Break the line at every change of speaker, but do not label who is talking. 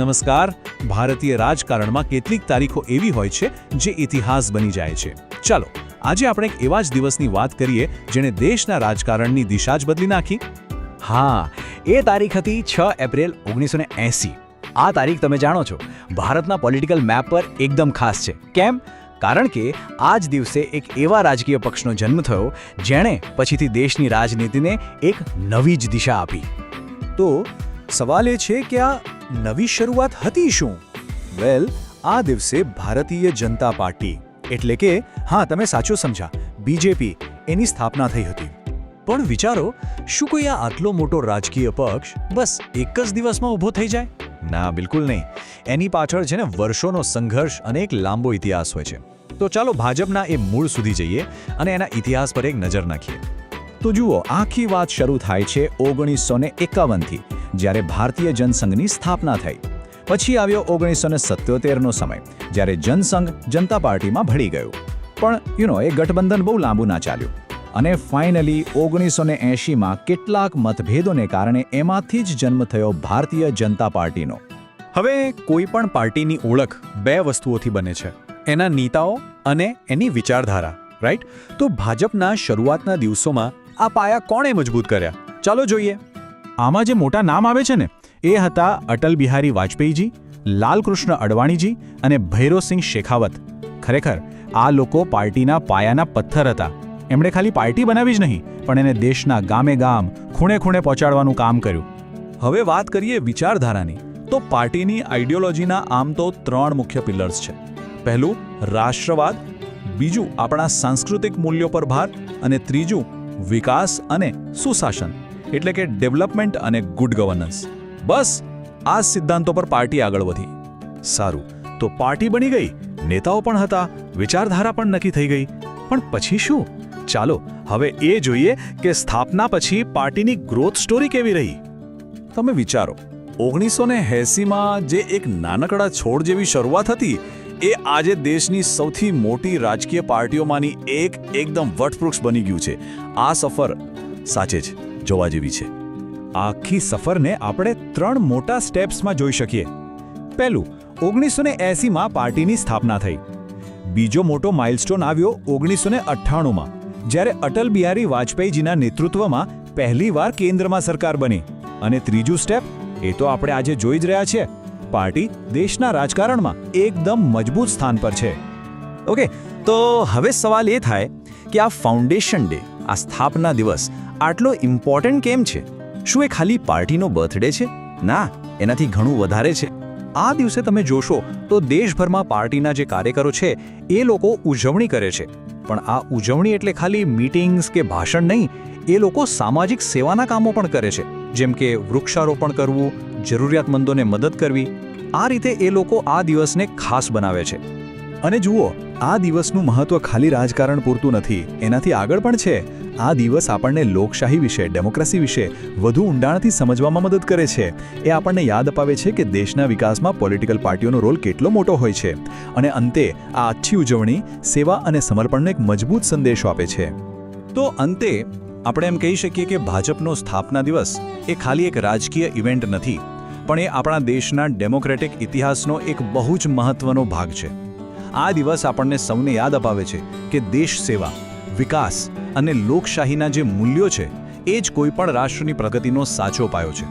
નમસ્કાર. ભારતીય રાજકારણમાં કેટલીક તારીખો એવી હોય છે જે ઇતિહાસ બની જાય છે. ચાલો આજે આપણે એક એવા જ દિવસની વાત કરીએ જેણે દેશના રાજકારણની દિશા જ બદલી નાખી.
હા, એ તારીખ હતી 6 એપ્રિલ 1980. આ તારીખ તમે જાણો છો, ભારતના પોલિટિકલ મેપ પર એકદમ ખાસ છે. કેમ? કારણ કે આ જ દિવસે એક એવા રાજકીય પક્ષનો જન્મ થયો જેણે પછીથી દેશની રાજનીતિને એક નવી જ દિશા આપી.
તો સવાલ એ છે કે આ નવી શરૂઆત હતી શું? વેલ, આ દિવસે ભારતીય જનતા પાર્ટી એટલે કે હા, તમે સાચું સમજ્યા, બીજેપી એની સ્થાપના થઈ હતી. પણ વિચારો, શું કોઈ આ આટલો મોટો રાજકીય પક્ષ બસ એક જ દિવસમાં ઊભો થઈ જાય? ના, બિલકુલ નહીં. એની પાછળ છે ને વર્ષોનો સંઘર્ષ અને એક લાંબો ઇતિહાસ હોય છે. તો ચાલો ભાજપના એ મૂળ સુધી જઈએ અને એના ઇતિહાસ પર એક નજર નાખીએ. તો જુઓ, આખી વાત શરૂ થાય છે 1951થી, જ્યારે ભારતીય જનસંઘની સ્થાપના થઈ. પછી આવ્યો 1977નો સમય, જ્યારે જનસંઘ જનતા પાર્ટીમાં ભળી ગયું. પણ એ ગઠબંધન બહુ લાંબુ ના ચાલ્યું. અને ફાઇનલી 1980માં કેટલાક મતભેદોને કારણે એમાંથી જ જન્મ થયો ભારતીય જનતા પાર્ટીનો. હવે કોઈ પણ પાર્ટીની ઓળખ બે વસ્તુઓથી બને છે: એના નેતાઓ અને એની વિચારધારા, રાઈટ? તો ભાજપના શરૂઆતના દિવસોમાં આ પાયા કોણે મજબૂત કર્યા? ચાલો જોઈએ. આમાં જે મોટા નામ આવે છે ને, એ હતા અટલ બિહારી વાજપેયીજી, લાલકૃષ્ણ અડવાણીજી અને ભૈરોસિંહ શેખાવત. ખરેખર આ લોકો પાર્ટીના પાયાના પથ્થર હતા. એમણે ખાલી પાર્ટી બનાવી જ નહીં, પણ એને દેશના ગામે ગામ, ખૂણે ખૂણે પહોંચાડવાનું કામ કર્યું. હવે વાત કરીએ વિચારધારાની. તો પાર્ટીની આઈડિયોલોજીના આમ તો 3 મુખ્ય પિલર્સ છે. પહેલું રાષ્ટ્રવાદ, બીજું આપણા સાંસ્કૃતિક મૂલ્યો પર ભાર, અને ત્રીજું વિકાસ અને સુશાસન એટલે કે ડેવલપમેન્ટ અને ગુડ ગવર્નન્સ. બસ આ સિદ્ધાંતો પર પાર્ટી આગળ વધી. સારું, તો પાર્ટી બની ગઈ, નેતાઓ પણ હતા, વિચારધારા પણ નક્કી થઈ ગઈ. પણ પછી શું? ચાલો હવે એ જોઈએ કે સ્થાપના પછી પાર્ટીની ગ્રોથ સ્ટોરી કેવી રહી. તમે વિચારો, 1980માં જે એક નાનકડા છોડ જેવી શરૂઆત હતી, એ આજે દેશની સૌથી મોટી રાજકીય પાર્ટીઓમાંની એકદમ વટવૃક્ષ બની ગયું છે. આ સફર સાચે જ જોવા જેવી છે. આખી સફરને આપણે 3 મોટા સ્ટેપ્સમાં જોઈ શકીએ. પહેલું, 1980માં પાર્ટીની સ્થાપના થઈ. બીજો મોટો માઇલસ્ટોન આવ્યો 1998માં, જ્યારે અટલ બિહારી વાજપેયીજીના નેતૃત્વમાં પહેલીવાર કેન્દ્રમાં સરકાર બની. અને ત્રીજું સ્ટેપ, એ તો આપણે આજે જોઈ જ રહ્યા છીએ. પાર્ટી દેશના રાજકારણમાં એકદમ મજબૂત સ્થાન પર છે. ઓકે, તો હવે સવાલ એ થાય કે આ ફાઉન્ડેશન ડે, આ સ્થાપના દિવસ આટલો ઇમ્પોર્ટન્ટ કેમ છે? શું એ ખાલી પાર્ટીનો બર્થડે છે? ના, એનાથી ઘણું વધારે છે. આ દિવસે તમે જોશો તો દેશભરમાં પાર્ટીના જે કાર્યકરો છે એ લોકો ઉજવણી કરે છે. પણ આ ઉજવણી એટલે ખાલી મીટિંગ્સ કે ભાષણ નહીં, એ લોકો સામાજિક સેવાના કામો પણ કરે છે. જેમ કે વૃક્ષારોપણ કરવું, જરૂરિયાતમંદોને મદદ કરવી. આ રીતે એ લોકો આ દિવસને ખાસ બનાવે છે. અને જુઓ, આ દિવસનું મહત્વ ખાલી રાજકારણ પૂરતું નથી, એનાથી આગળ પણ છે. આ દિવસ આપણને લોકશાહી વિશે, ડેમોક્રેસી વિશે વધુ ઊંડાણથી સમજવામાં મદદ કરે છે. એ આપણને યાદ અપાવે છે કે દેશના વિકાસમાં પોલિટિકલ પાર્ટીઓનો રોલ કેટલો મોટો હોય છે. અને અંતે આ આછી ઉજવણી સેવા અને સમર્પણનો એક મજબૂત સંદેશો આપે છે. તો અંતે આપણે એમ કહી શકીએ કે ભાજપનો સ્થાપના દિવસ એ ખાલી એક રાજકીય ઇવેન્ટ નથી, પણ એ આપણા દેશના ડેમોક્રેટિક ઇતિહાસનો એક બહુ જ મહત્વનો ભાગ છે. આ દિવસ આપણને સૌને યાદ અપાવે છે કે દેશ સેવા, વિકાસ અને લોકશાહીના જે મૂલ્યો છે, એ જ કોઈ પણ રાષ્ટ્રની પ્રગતિનો સાચો પાયો છે.